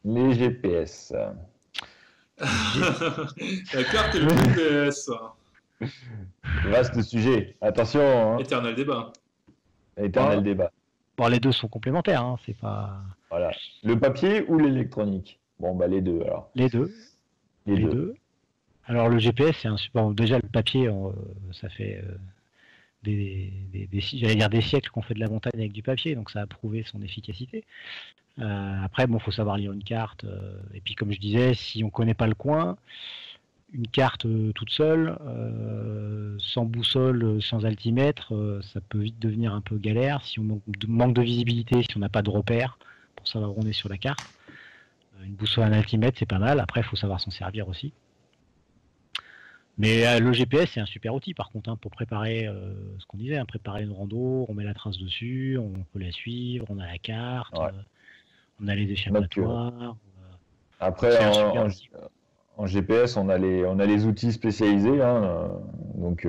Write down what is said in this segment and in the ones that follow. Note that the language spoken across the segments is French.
Les GPS. La carte et le GPS. Vaste sujet. Attention, hein. Éternel débat. Éternel débat. Bon, les deux sont complémentaires, hein, c'est pas. Voilà. Le papier ou l'électronique? Bon, bah les deux alors. Les deux. Les deux. Alors le GPS, c'est un support. Déjà le papier, ça fait j'allais dire des siècles qu'on fait de la montagne avec du papier, donc ça a prouvé son efficacité. Après, bon, faut savoir lire une carte. Et puis comme je disais, si on connaît pas le coin, une carte toute seule, sans boussole, sans altimètre, ça peut vite devenir un peu galère. Si on manque de visibilité, si on n'a pas de repère pour savoir où on est sur la carte, une boussole, un altimètre, c'est pas mal. Après, il faut savoir s'en servir aussi. Mais le GPS, c'est un super outil, par contre, hein, pour préparer ce qu'on disait, hein, préparer une rando, on met la trace dessus, on peut la suivre, on a la carte, on a les échappatoires. Après, en GPS, on a les outils spécialisés, hein, donc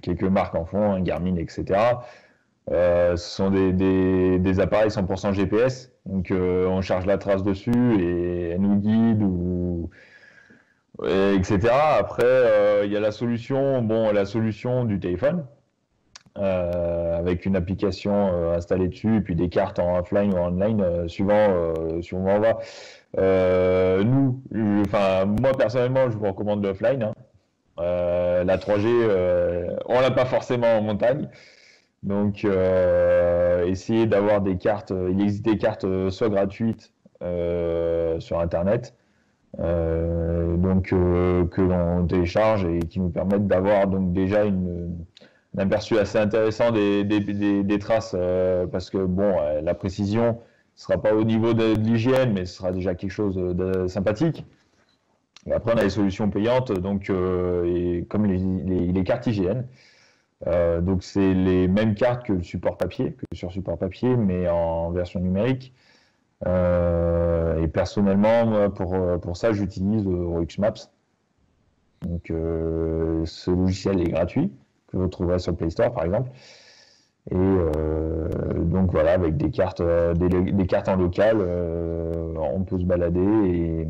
quelques marques en font, hein, Garmin, etc. Ce sont des appareils 100% GPS, donc on charge la trace dessus et elle nous guide etc. Après, il y a la solution du téléphone, avec une application installée dessus et puis des cartes en offline ou en online, suivant où on va. Moi personnellement, je vous recommande l'offline. Hein. La 3G, on l'a pas forcément en montagne. Donc, essayez d'avoir des cartes. Il existe des cartes soit gratuites sur Internet, que l'on télécharge et qui nous permettent d'avoir donc déjà un aperçu assez intéressant des traces, parce que bon, la précision sera pas au niveau de l'hygiène, mais ce sera déjà quelque chose de sympathique. Et après, on a les solutions payantes, donc et comme les cartes hygiène. Donc c'est les mêmes cartes que sur support papier, mais en version numérique. Et personnellement, moi, pour ça, j'utilise Roux Maps. Donc ce logiciel est gratuit, que vous trouverez sur le Play Store par exemple. Et donc voilà, avec des cartes en local, on peut se balader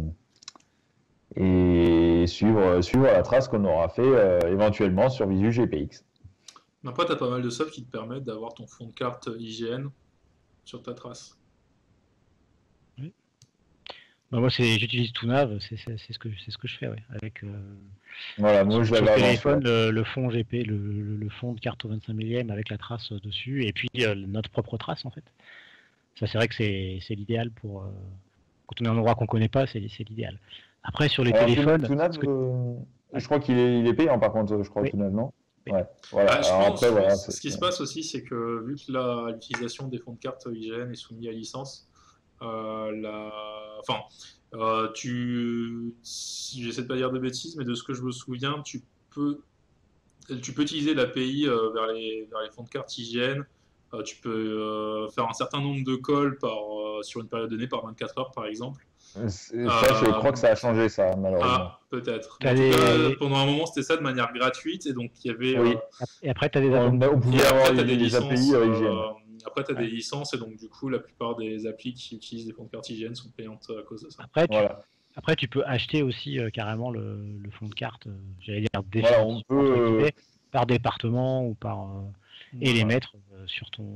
et suivre la trace qu'on aura fait éventuellement sur Visu GPX. Après, tu as pas mal de softs qui te permettent d'avoir ton fond de carte IGN sur ta trace. Oui. Bah moi, j'utilise ToNav, c'est ce que je fais, ouais, avec voilà, moi je l'avais téléphone, le fond GP, le fond de carte au 25 millième avec la trace dessus, et puis notre propre trace en fait. Ça, c'est vrai que c'est l'idéal pour quand on est en endroit qu'on connaît pas, c'est l'idéal. Après, sur les téléphones, ToNav, je crois qu'il est payant par contre, je crois, oui. ToNav, non? Oui. Ouais. Voilà. Je pense, ce qui se passe aussi, c'est que vu que l'utilisation des fonds de carte IGN est soumise à licence, si j'essaie de pas dire de bêtises, mais de ce que je me souviens, tu peux utiliser l'API vers les fonds de carte IGN. Tu peux faire un certain nombre de calls sur une période donnée, par 24 heures par exemple. Je crois que ça a changé, ça, malheureusement. Ah, peut-être. En tout cas, pendant un moment, c'était ça de manière gratuite, et donc il y avait. Oui. Et après, tu as des licences. Après, tu as des licences, et donc du coup, la plupart des applis qui utilisent des fonds de carte IGN sont payantes à cause de ça. Après, tu peux acheter aussi carrément le fond de carte, j'allais dire on peut par département ou et les mettre sur ton.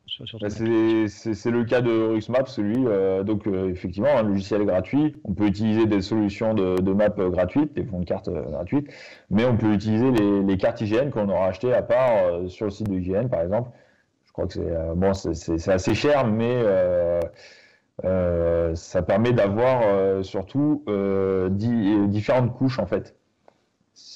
C'est le cas de Roux Maps, donc effectivement, un logiciel gratuit. On peut utiliser des solutions de maps gratuites, des fonds de cartes gratuites, mais on peut utiliser les cartes IGN qu'on aura achetées à part sur le site de IGN, par exemple. Je crois que c'est assez cher, mais ça permet d'avoir surtout différentes couches en fait.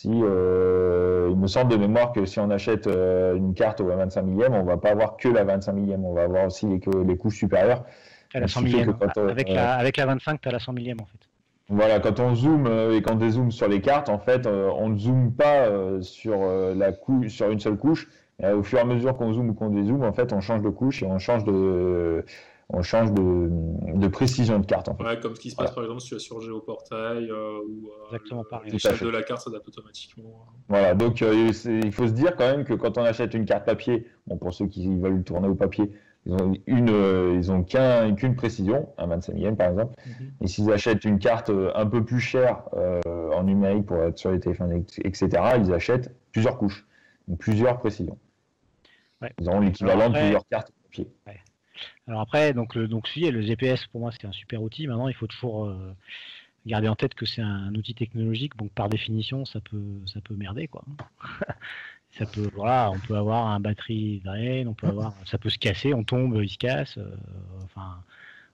Il me semble de mémoire que si on achète une carte au 25 millième, on va pas avoir que la 25 millième, on va avoir aussi les couches supérieures. À la 100 millième. Avec la 25, tu as la 100 millième en fait. Voilà, quand on zoome et qu'on dézoome sur les cartes, en fait, on ne zoome pas sur une seule couche. Au fur et à mesure qu'on zoome ou qu'on dézoome, en fait, on change de couche et on change de précision de carte. En fait. Ouais, comme ce qui se passe par exemple si tu es sur Géoportail où l'échelle de la carte s'adapte automatiquement. Voilà, donc il faut se dire quand même que quand on achète une carte papier, bon pour ceux qui veulent tourner au papier, ils ont qu'une précision, un 25 millième par exemple. Et s'ils achètent une carte un peu plus chère en numérique pour être sur les téléphones, etc., ils achètent plusieurs couches, donc plusieurs précisions. Ouais. Ils auront l'équivalent de plusieurs cartes papier. Ouais. Alors après, donc le GPS pour moi c'est un super outil. Maintenant, il faut toujours garder en tête que c'est un outil technologique, donc par définition, ça peut merder, quoi. Ça peut, voilà, on peut avoir un batterie drain, ça peut se casser, on tombe, il se casse. Enfin,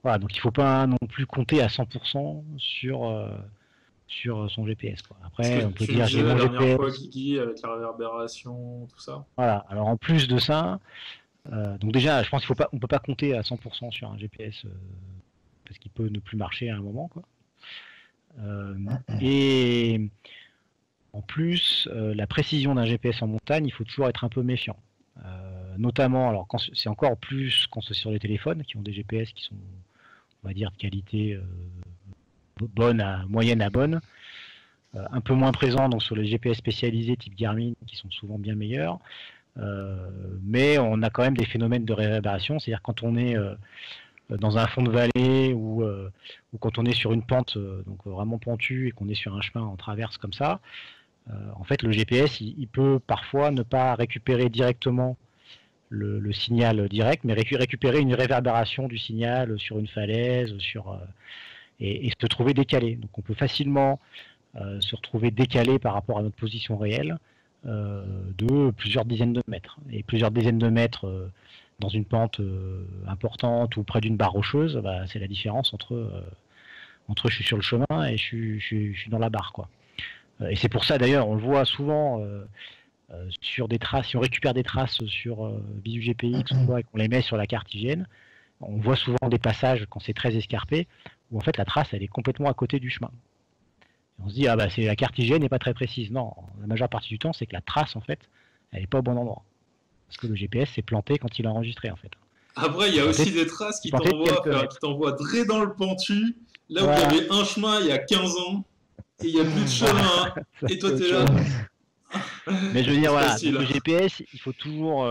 voilà, donc il faut pas non plus compter à 100% sur son GPS, quoi. Après, on peut dire j'ai mon la dernière GPS. fois, Guigui, avec la réverbération, tout ça. Voilà. Alors en plus de ça, donc déjà, je pense on peut pas compter à 100% sur un GPS parce qu'il peut ne plus marcher à un moment, quoi. Et en plus, la précision d'un GPS en montagne, il faut toujours être un peu méfiant. Notamment, alors c'est encore plus quand c'est sur les téléphones qui ont des GPS qui sont, on va dire, de qualité moyenne à bonne. Un peu moins présent donc sur les GPS spécialisés type Garmin qui sont souvent bien meilleurs. Mais on a quand même des phénomènes de réverbération, c'est-à-dire quand on est dans un fond de vallée ou quand on est sur une pente donc vraiment pentue et qu'on est sur un chemin en traverse comme ça, en fait le GPS il peut parfois ne pas récupérer directement le signal direct, mais récupérer une réverbération du signal sur une falaise, et se trouver décalé. Donc on peut facilement se retrouver décalé par rapport à notre position réelle de plusieurs dizaines de mètres. Et plusieurs dizaines de mètres dans une pente importante ou près d'une barre rocheuse, c'est la différence entre je suis sur le chemin et je suis dans la barre, quoi. Et c'est pour ça d'ailleurs, on le voit souvent sur des traces, si on récupère des traces sur Visu GPX ou quoi, et qu'on les met sur la carte IGN, on voit souvent des passages quand c'est très escarpé où en fait la trace elle est complètement à côté du chemin. Et on se dit c'est la carte IGN n'est pas très précise. Non, la majeure partie du temps c'est que la trace en fait elle n'est pas au bon endroit. Parce que le GPS s'est planté quand il a enregistré en fait. Après il y a aussi des traces qui t'envoient très dans le pentu, là où il y avait un chemin il y a 15 ans et il n'y a plus de chemin et toi t'es là. Mais je veux dire, voilà, le GPS, il faut toujours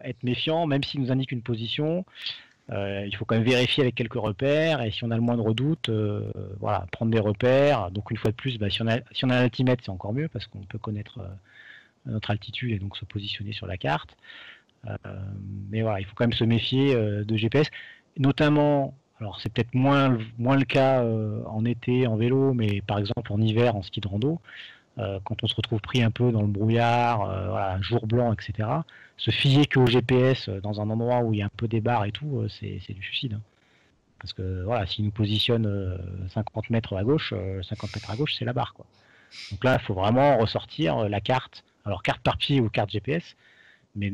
être méfiant, même s'il nous indique une position. Il faut quand même vérifier avec quelques repères, et si on a le moindre doute, voilà, prendre des repères. Donc une fois de plus, si on a un altimètre, c'est encore mieux parce qu'on peut connaître notre altitude et donc se positionner sur la carte. Mais voilà, il faut quand même se méfier de GPS, notamment. Alors c'est peut-être moins le cas en été en vélo, mais par exemple en hiver en ski de rando. Quand on se retrouve pris un peu dans le brouillard, voilà, jour blanc, etc. Se fier qu'au GPS dans un endroit où il y a un peu des barres et tout, c'est du suicide. Hein. Parce que voilà, s'il nous positionne 50 mètres à gauche, 50 mètres à gauche, c'est la barre, quoi. Donc là, il faut vraiment ressortir la carte, alors carte par pied ou carte GPS, mais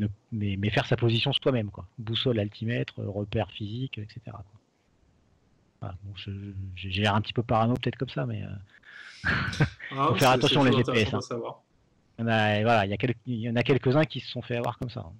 faire sa position soi-même, quoi. Boussole, altimètre, repère physique, etc. Quoi. Voilà, bon, j'ai l'air un petit peu parano peut-être comme ça, mais faut faire attention les GPS. Hein. Il y en a quelques-uns qui se sont fait avoir comme ça. Hein.